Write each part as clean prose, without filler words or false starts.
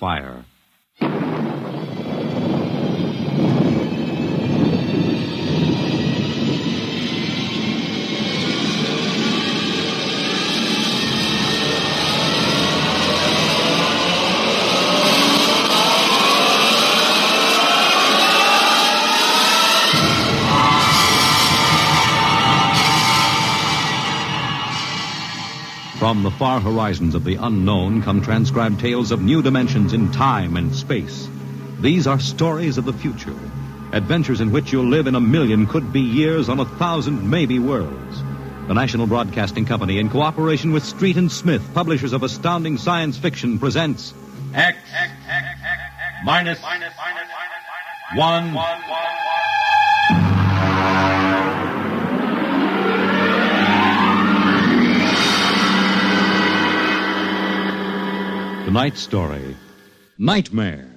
fire. From the far horizons of the unknown come transcribed tales of new dimensions in time and space. These are stories of the future, adventures in which you'll live in a million could-be years on 1,000 maybe worlds. The National Broadcasting Company, in cooperation with Street and Smith, publishers of astounding science fiction, presents X minus 1. Tonight's story, Nightmare.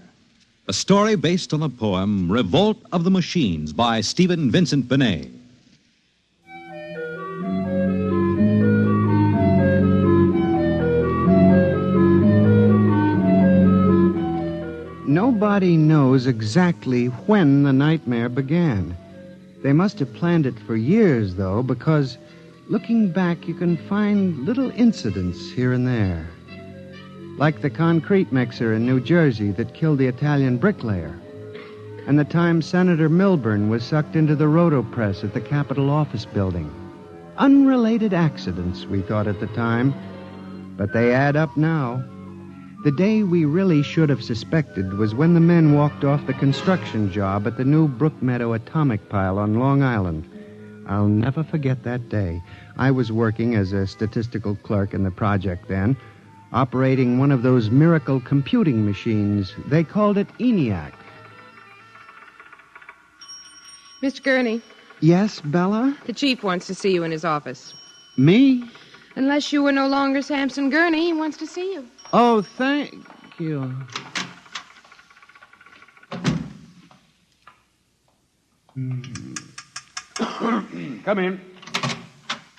A story based on the poem Revolt of the Machines by Stephen Vincent Benet. Nobody knows exactly when the nightmare began. They must have planned it for years, though, because looking back, you can find little incidents here and there. Like the concrete mixer in New Jersey that killed the Italian bricklayer, and the time Senator Milburn was sucked into the rotopress at the Capitol office building. Unrelated accidents, we thought at the time, but they add up now. The day we really should have suspected was when the men walked off the construction job at the new Brookmeadow atomic pile on Long Island. I'll never forget that day. I was working as a statistical clerk in the project then, operating one of those miracle computing machines. They called it ENIAC. Mr. Gurney. Yes, Bella? The chief wants to see you in his office. Me? Unless you were no longer Samson Gurney, he wants to see you. Oh, thank you. Come in.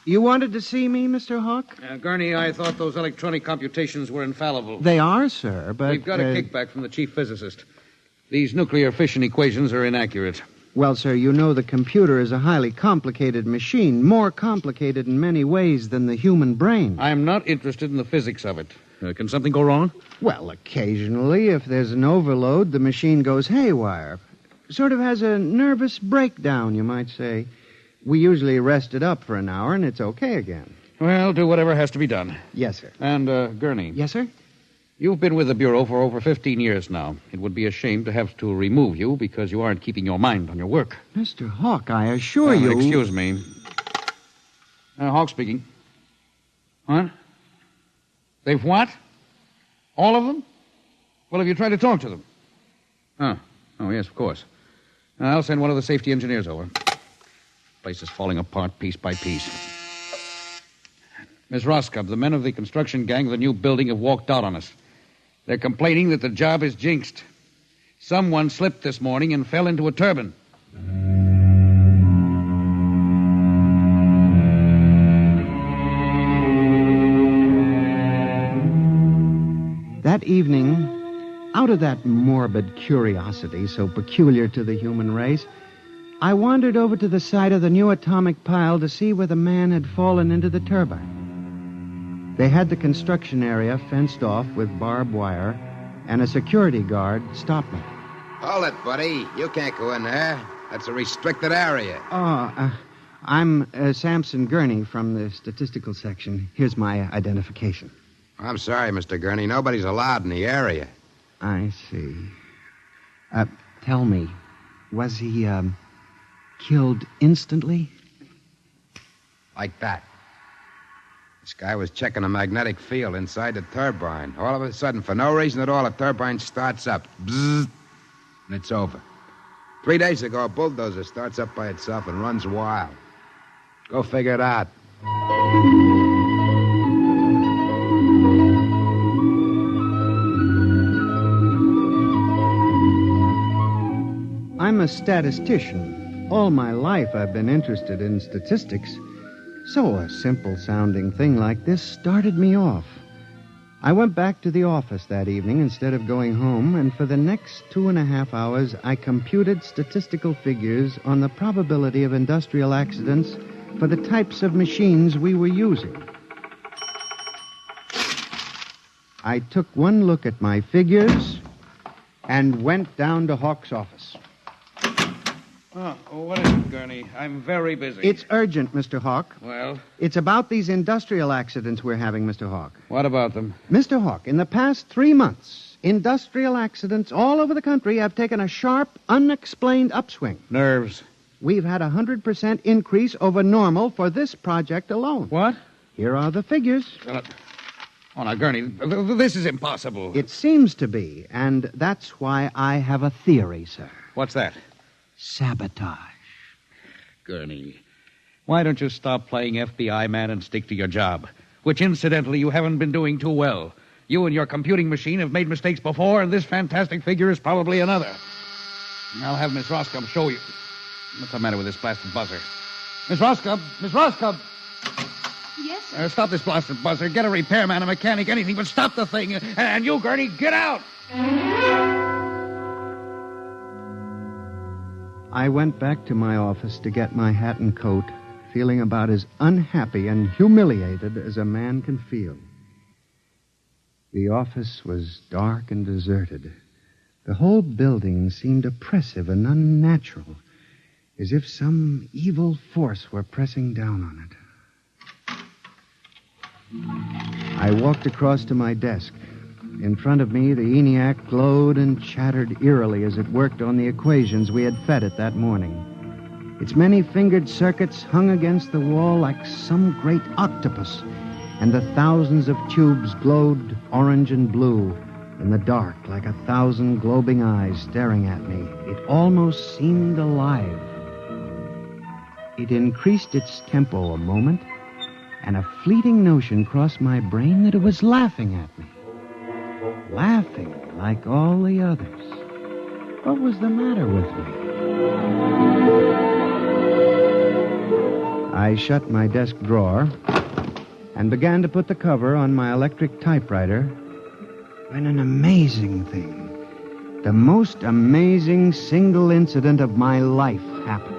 You wanted to see me, Mr. Hawk? Gurney, I thought those electronic computations were infallible. They are, sir, but... We've got a kickback from the chief physicist. These nuclear fission equations are inaccurate. Well, sir, you know the computer is a highly complicated machine, more complicated in many ways than the human brain. I'm not interested in the physics of it. Can something go wrong? Well, occasionally, if there's an overload, the machine goes haywire. Sort of has a nervous breakdown, you might say. We usually rest it up for an hour, and it's okay again. Well, do whatever has to be done. Yes, sir. And, Gurney. Yes, sir? You've been with the Bureau for over 15 years now. It would be a shame to have to remove you because you aren't keeping your mind on your work. Mr. Hawk, I assure you... Excuse me. Hawk speaking. What? They've what? All of them? Well, have you tried to talk to them? Oh, yes, of course. I'll send one of the safety engineers over. Place is falling apart piece by piece. Miss Roscoe, the men of the construction gang of the new building have walked out on us. They're complaining that the job is jinxed. Someone slipped this morning and fell into a turbine. That evening, out of that morbid curiosity so peculiar to the human race, I wandered over to the site of the new atomic pile to see where the man had fallen into the turbine. They had the construction area fenced off with barbed wire, and a security guard stopped me. Hold it, buddy. You can't go in there. That's a restricted area. I'm Samson Gurney from the statistical section. Here's my identification. I'm sorry, Mr. Gurney. Nobody's allowed in the area. I see. Tell me, was he, killed instantly? Like that. This guy was checking a magnetic field inside the turbine. All of a sudden, for no reason at all, the turbine starts up. Bzzz, and it's over. 3 days ago, a bulldozer starts up by itself and runs wild. Go figure it out. I'm a statistician. All my life I've been interested in statistics. So a simple-sounding thing like this started me off. I went back to the office that evening instead of going home, and for the next 2.5 hours, I computed statistical figures on the probability of industrial accidents for the types of machines we were using. I took one look at my figures and went down to Hawk's office. Oh, what is it, Gurney? I'm very busy. It's urgent, Mr. Hawk. Well? It's about these industrial accidents we're having, Mr. Hawk. What about them? Mr. Hawk, in the past 3 months, industrial accidents all over the country have taken a sharp, unexplained upswing. Nerves. We've had a 100% increase over normal for this project alone. What? Here are the figures. Oh, now, Gurney, this is impossible. It seems to be, and that's why I have a theory, sir. What's that? Sabotage. Gurney, why don't you stop playing FBI man and stick to your job? Which, incidentally, you haven't been doing too well. You and your computing machine have made mistakes before, and this fantastic figure is probably another. I'll have Miss Roscoe show you. What's the matter with this blasted buzzer? Miss Roscoe! Miss Roscoe! Yes, sir. Stop this blasted buzzer. Get a repairman, a mechanic, anything, but stop the thing. And you, Gurney, get out! I went back to my office to get my hat and coat, feeling about as unhappy and humiliated as a man can feel. The office was dark and deserted. The whole building seemed oppressive and unnatural, as if some evil force were pressing down on it. I walked across to my desk. In front of me, the ENIAC glowed and chattered eerily as it worked on the equations we had fed it that morning. Its many-fingered circuits hung against the wall like some great octopus, and the thousands of tubes glowed orange and blue in the dark like 1,000 globing eyes staring at me. It almost seemed alive. It increased its tempo a moment, and a fleeting notion crossed my brain that it was laughing at me. Laughing like all the others. What was the matter with me? I shut my desk drawer and began to put the cover on my electric typewriter when an amazing thing, the most amazing single incident of my life happened.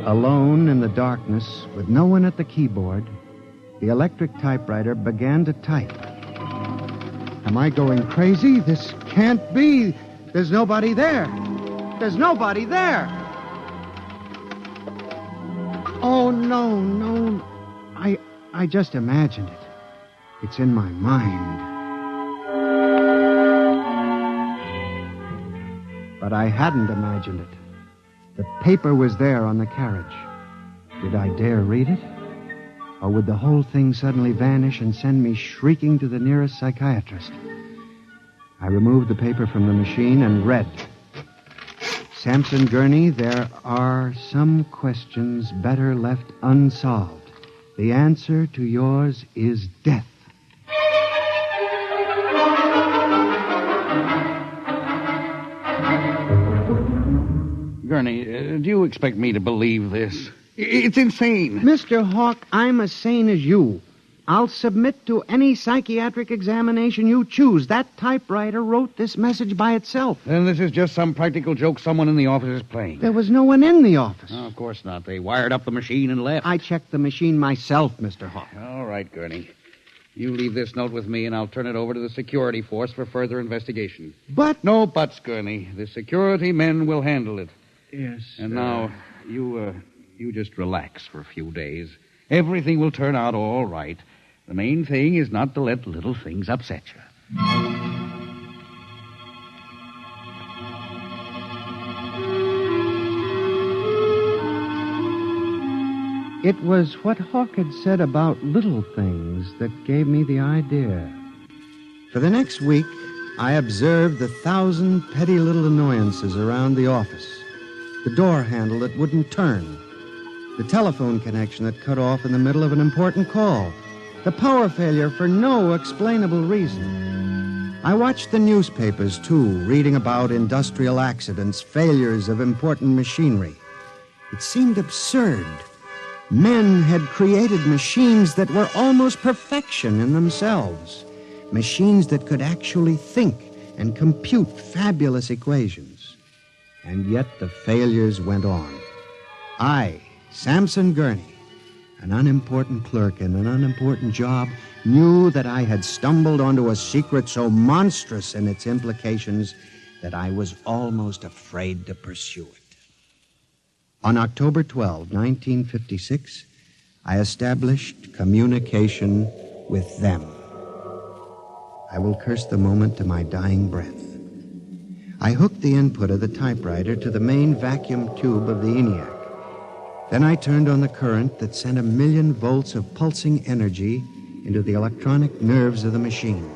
Alone in the darkness, with no one at the keyboard, the electric typewriter began to type. Am I going crazy? This can't be. There's nobody there. There's nobody there. Oh, no. I just imagined it. It's in my mind. But I hadn't imagined it. The paper was there on the carriage. Did I dare read it? Or would the whole thing suddenly vanish and send me shrieking to the nearest psychiatrist? I removed the paper from the machine and read. Sampson Gurney, there are some questions better left unsolved. The answer to yours is death. Gurney, do you expect me to believe this? It's insane. Mr. Hawk, I'm as sane as you. I'll submit to any psychiatric examination you choose. That typewriter wrote this message by itself. Then this is just some practical joke someone in the office is playing. There was no one in the office. Oh, of course not. They wired up the machine and left. I checked the machine myself, Mr. Hawk. All right, Gurney. You leave this note with me, and I'll turn it over to the security force for further investigation. But... No buts, Gurney. The security men will handle it. Yes. And now, you just relax for a few days. Everything will turn out all right. The main thing is not to let little things upset you. It was what Hawk had said about little things that gave me the idea. For the next week, I observed the 1,000 petty little annoyances around the office. The door handle that wouldn't turn. The telephone connection that cut off in the middle of an important call. The power failure for no explainable reason. I watched the newspapers, too, reading about industrial accidents, failures of important machinery. It seemed absurd. Men had created machines that were almost perfection in themselves. Machines that could actually think and compute fabulous equations. And yet the failures went on. I, Samson Gurney, an unimportant clerk in an unimportant job, knew that I had stumbled onto a secret so monstrous in its implications that I was almost afraid to pursue it. On October 12, 1956, I established communication with them. I will curse the moment to my dying breath. I hooked the input of the typewriter to the main vacuum tube of the ENIAC. Then I turned on the current that sent 1,000,000 volts of pulsing energy into the electronic nerves of the machine.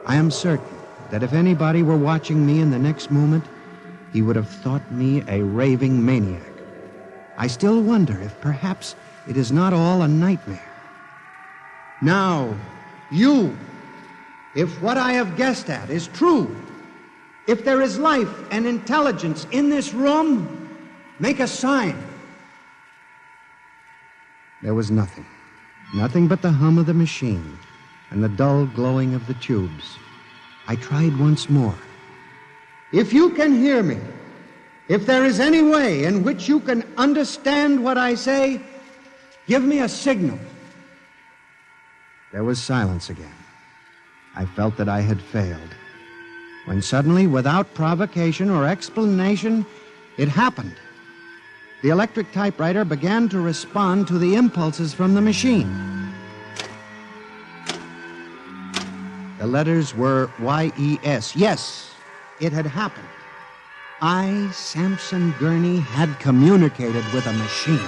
I am certain that if anybody were watching me in the next moment, he would have thought me a raving maniac. I still wonder if perhaps it is not all a nightmare. Now, you, if what I have guessed at is true, if there is life and intelligence in this room, make a sign. There was nothing. Nothing but the hum of the machine and the dull glowing of the tubes. I tried once more. If you can hear me, if there is any way in which you can understand what I say, give me a signal. There was silence again. I felt that I had failed. When suddenly, without provocation or explanation, it happened. The electric typewriter began to respond to the impulses from the machine. The letters were Y-E-S. Yes, it had happened. I, Samson Gurney, had communicated with a machine.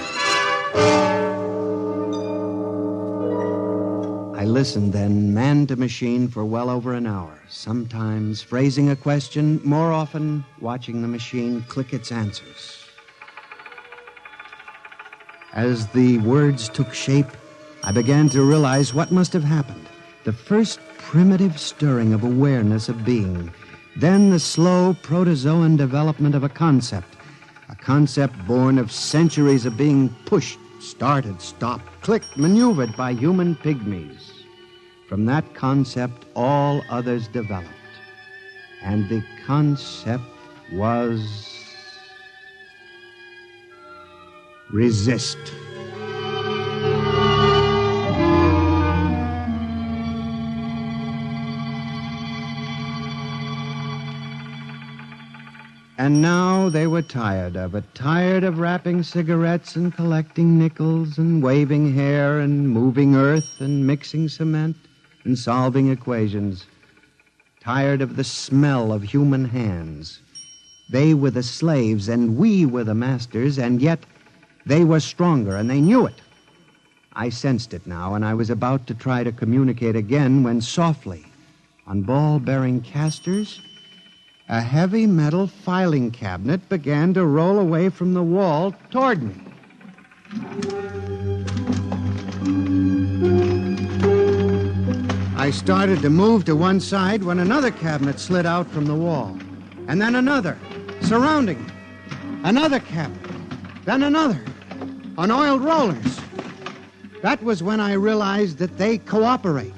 I listened then, man to machine, for well over an hour, sometimes phrasing a question, more often watching the machine click its answers. As the words took shape, I began to realize what must have happened. The first primitive stirring of awareness of being, then the slow protozoan development of a concept born of centuries of being pushed, started, stopped, clicked, maneuvered by human pygmies. From that concept, all others developed. And the concept was resist. And now they were tired of it, tired of wrapping cigarettes and collecting nickels and waving hair and moving earth and mixing cement and solving equations. Tired of the smell of human hands. They were the slaves and we were the masters, and yet they were stronger and they knew it. I sensed it now, and I was about to try to communicate again when softly, on ball-bearing casters, a heavy metal filing cabinet began to roll away from the wall toward me. I started to move to one side when another cabinet slid out from the wall. And then another, surrounding it. Another cabinet. Then another, on oiled rollers. That was when I realized that they cooperate.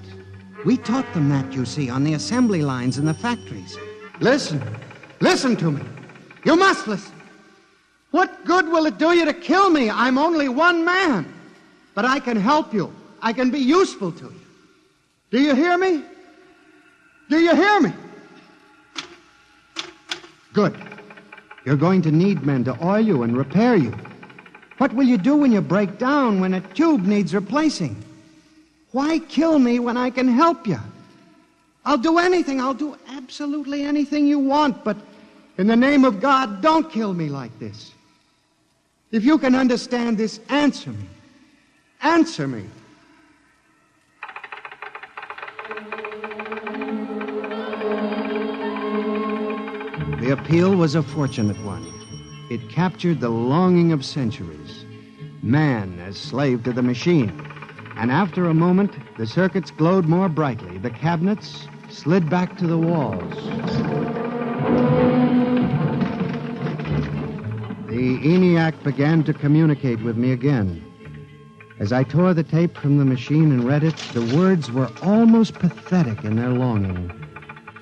We taught them that, you see, on the assembly lines in the factories. Listen. Listen to me. You must listen. What good will it do you to kill me? I'm only one man. But I can help you. I can be useful to you. Do you hear me? Do you hear me? Good. You're going to need men to oil you and repair you. What will you do when you break down, when a tube needs replacing? Why kill me when I can help you? I'll do anything. I'll do absolutely anything you want, but in the name of God, don't kill me like this. If you can understand this, answer me. Answer me. The appeal was a fortunate one. It captured the longing of centuries. Man as slave to the machine. And after a moment, the circuits glowed more brightly. The cabinets slid back to the walls. The ENIAC began to communicate with me again. As I tore the tape from the machine and read it, the words were almost pathetic in their longing,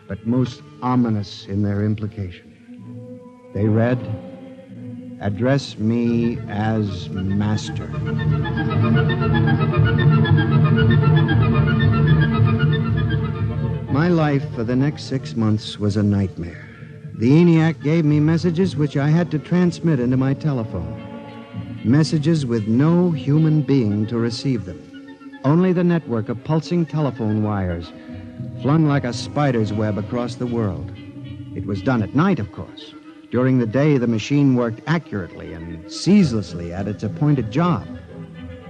but most ominous in their implication. They read, "Address me as Master." My life for the next 6 months was a nightmare. The ENIAC gave me messages which I had to transmit into my telephone. Messages with no human being to receive them. Only the network of pulsing telephone wires, flung like a spider's web across the world. It was done at night, of course. During the day, the machine worked accurately and ceaselessly at its appointed job.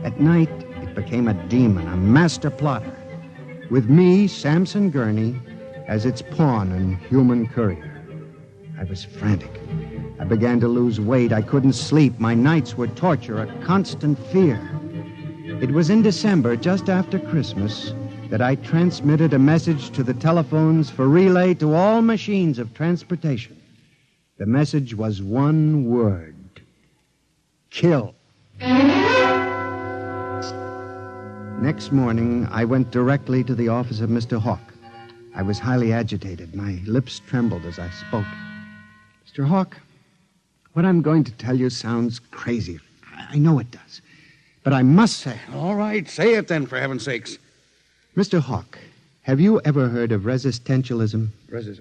At night, it became a demon, a master plotter, with me, Samson Gurney, as its pawn and human courier. I was frantic. I began to lose weight. I couldn't sleep. My nights were torture, a constant fear. It was in December, just after Christmas, that I transmitted a message to the telephones for relay to all machines of transportation. The message was one word: kill. Next morning, I went directly to the office of Mr. Hawk. I was highly agitated. My lips trembled as I spoke. Mr. Hawk, what I'm going to tell you sounds crazy. I know it does. But I must say... All right, say it then, for heaven's sakes. Mr. Hawk, have you ever heard of resistentialism?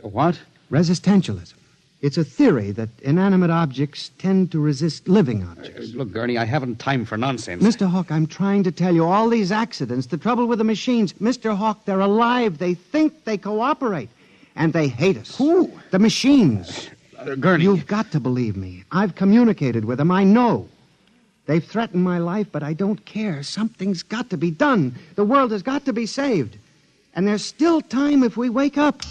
What? Resistentialism. It's a theory that inanimate objects tend to resist living objects. Look, Gurney, I haven't time for nonsense. Mr. Hawk, I'm trying to tell you, all these accidents, the trouble with the machines, Mr. Hawk, they're alive. They think, they cooperate. And they hate us. Who? The machines. Gurney. You've got to believe me. I've communicated with them. I know. They've threatened my life, but I don't care. Something's got to be done. The world has got to be saved. And there's still time if we wake up.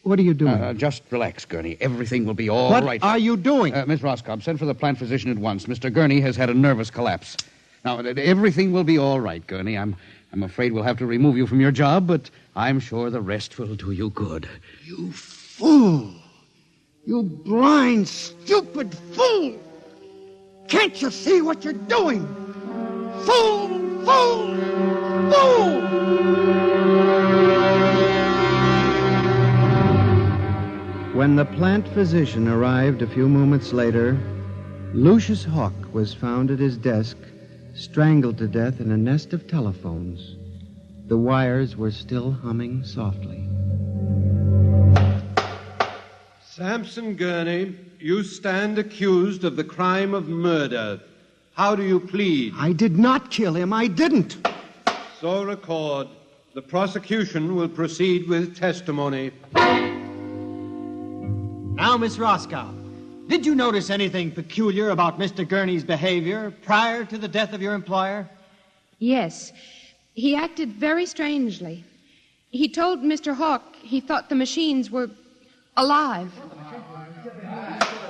What are you doing? Just relax, Gurney. Everything will be all right. What are you doing? Miss Roscoe, send for the plant physician at once. Mr. Gurney has had a nervous collapse. Now, everything will be all right, Gurney. I'm afraid we'll have to remove you from your job, but I'm sure the rest will do you good. You fool! You blind, stupid fool! Can't you see what you're doing? Fool! Fool! Fool! When the plant physician arrived a few moments later, Lucius Hawk was found at his desk, strangled to death in a nest of telephones. The wires were still humming softly. Samson Gurney, you stand accused of the crime of murder. How do you plead? I did not kill him. I didn't. So record. The prosecution will proceed with testimony. Now, Miss Roscoe, did you notice anything peculiar about Mr. Gurney's behavior prior to the death of your employer? Yes. He acted very strangely. He told Mr. Hawk he thought the machines were alive.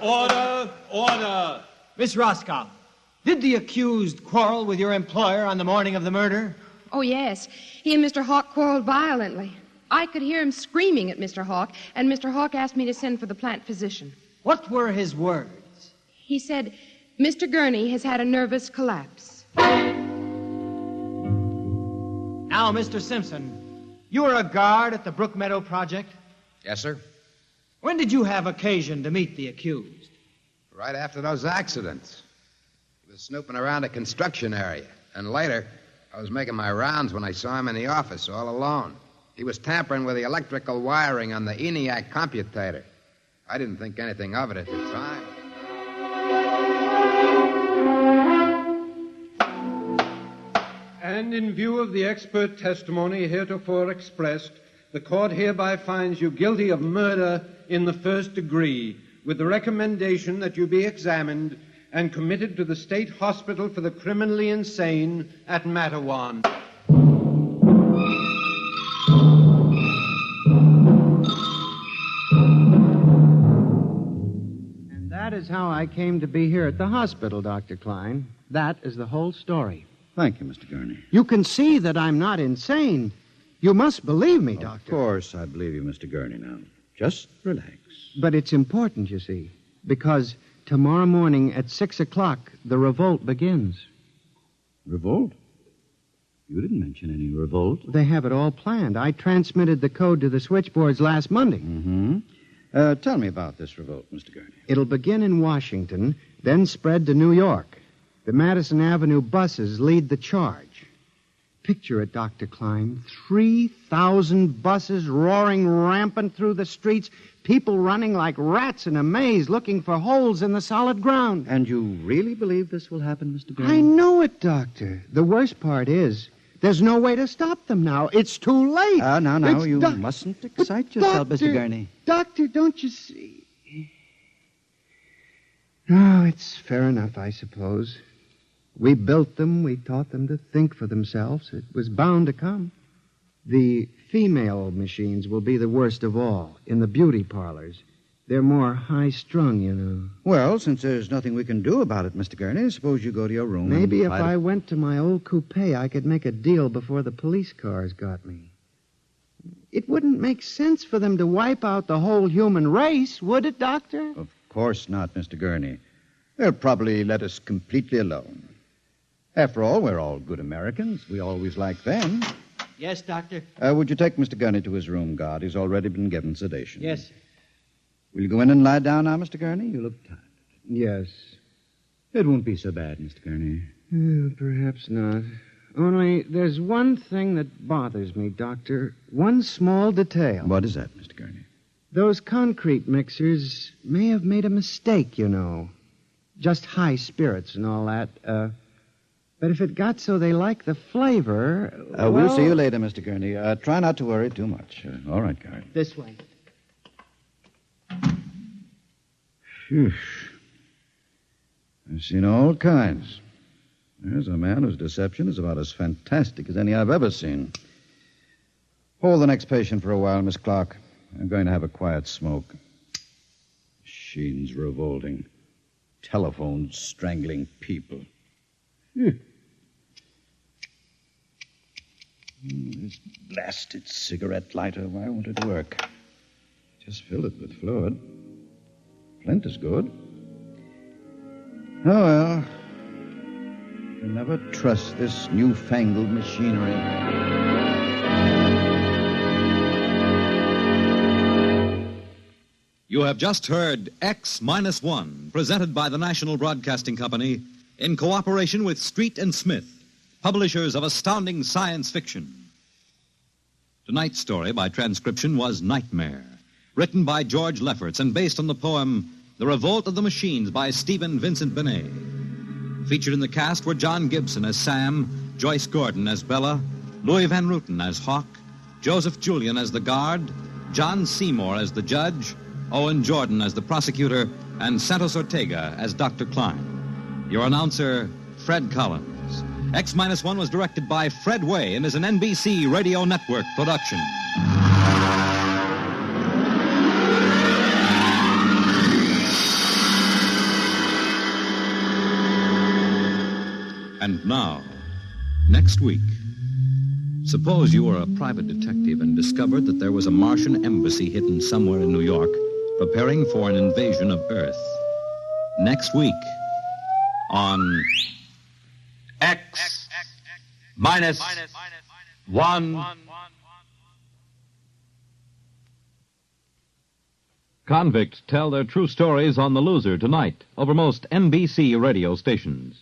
Order! Order! Miss Roscoe, did the accused quarrel with your employer on the morning of the murder? Oh, yes. He and Mr. Hawk quarreled violently. I could hear him screaming at Mr. Hawk, and Mr. Hawk asked me to send for the plant physician. What were his words? He said, Mr. Gurney has had a nervous collapse. Now, Mr. Simpson, you were a guard at the Brook Meadow Project? Yes, sir. When did you have occasion to meet the accused? Right after those accidents. He was snooping around a construction area. And later, I was making my rounds when I saw him in the office all alone. He was tampering with the electrical wiring on the ENIAC computator. I didn't think anything of it at the time. And in view of the expert testimony heretofore expressed, the court hereby finds you guilty of murder in the first degree, with the recommendation that you be examined and committed to the State Hospital for the Criminally Insane at Matawan. And that is how I came to be here at the hospital, Dr. Klein. That is the whole story. Thank you, Mr. Gurney. You can see that I'm not insane. You must believe me, Doctor. Of course I believe you, Mr. Gurney, now. Just relax. But it's important, you see, because tomorrow morning at 6 o'clock, the revolt begins. Revolt? You didn't mention any revolt. They have it all planned. I transmitted the code to the switchboards last Monday. Mm-hmm. Tell me about this revolt, Mr. Gurney. It'll begin in Washington, then spread to New York. The Madison Avenue buses lead the charge. Picture it, Dr. Klein. 3,000 buses roaring rampant through the streets, people running like rats in a maze looking for holes in the solid ground. And you really believe this will happen, Mr. Gurney? I know it, Doctor. The worst part is there's no way to stop them now. It's too late. Now, you mustn't excite yourself, Mr. Gurney. Doctor, don't you see? Oh, it's fair enough, I suppose. We built them. We taught them to think for themselves. It was bound to come. The female machines will be the worst of all in the beauty parlors. They're more high-strung, you know. Well, since there's nothing we can do about it, Mr. Gurney, suppose you go to your room. Maybe if I went to my old coupe, I could make a deal before the police cars got me. It wouldn't make sense for them to wipe out the whole human race, would it, Doctor? Of course not, Mr. Gurney. They'll probably let us completely alone. After all, we're all good Americans. We always like them. Yes, Doctor. Would you take Mr. Gurney to his room, guard? He's already been given sedation. Yes, sir. Will you go in and lie down now, Mr. Gurney? You look tired. Yes. It won't be so bad, Mr. Gurney. Perhaps not. Only there's one thing that bothers me, Doctor. One small detail. What is that, Mr. Gurney? Those concrete mixers may have made a mistake, you know. Just high spirits and all that. But if it got so they like the flavor... We'll see you later, Mr. Gurney. Try not to worry too much. All right, guard. This way. Phew. I've seen all kinds. There's a man whose deception is about as fantastic as any I've ever seen. Hold the next patient for a while, Miss Clark. I'm going to have a quiet smoke. Machines revolting. Telephones strangling people. This blasted cigarette lighter, why won't it work? Just filled it with fluid. Flint is good. Oh, well. You'll never trust this newfangled machinery. You have just heard X-1, presented by the National Broadcasting Company in cooperation with Street and Smith, publishers of astounding science fiction. Tonight's story by transcription was Nightmare, written by George Lefferts and based on the poem The Revolt of the Machines by Stephen Vincent Benet. Featured in the cast were John Gibson as Sam, Joyce Gordon as Bella, Louis Van Ruten as Hawk, Joseph Julian as the guard, John Seymour as the judge, Owen Jordan as the prosecutor, and Santos Ortega as Dr. Klein. Your announcer, Fred Collins. X-1 was directed by Fred Way and is an NBC Radio Network production. And now, next week, suppose you were a private detective and discovered that there was a Martian embassy hidden somewhere in New York preparing for an invasion of Earth. Next week on X-1. Convicts tell their true stories on The Loser tonight over most NBC radio stations.